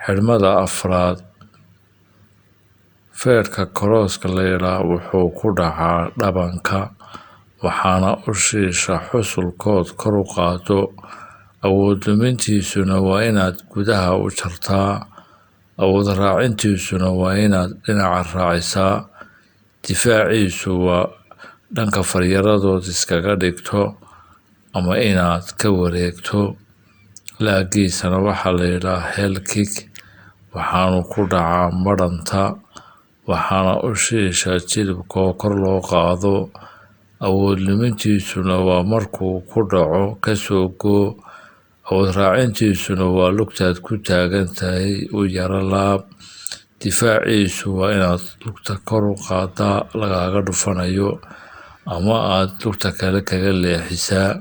xidhmada afraad feerka crosska la yidhaah wuxuu ku dhacaa dhabanka waxaana ushiisha xusulkood kor u qaado awood lumintiisuna waa inaad gudaha u jartaa awood raacintiisuna waa inaad dhinaca raacisaa difaaciisu waa dhanka faryaradood iskaga dhigto ama inaad ka wareegto laagiisana waxaa la yidhaah heel kick waxaanu ku dhacaa madhanta waxaana ushiisha jilibkoo kor loo qaado awood lumintiisuna waa markuu ku dhaco kasoo goo awood raacintiisuna waa lugtaad ku taagan tahay u yaro laab difaaciisu waa inaad lugta kor u qaadaa lagaaga dhufanayo ama aad lugta kale kaga leexisaa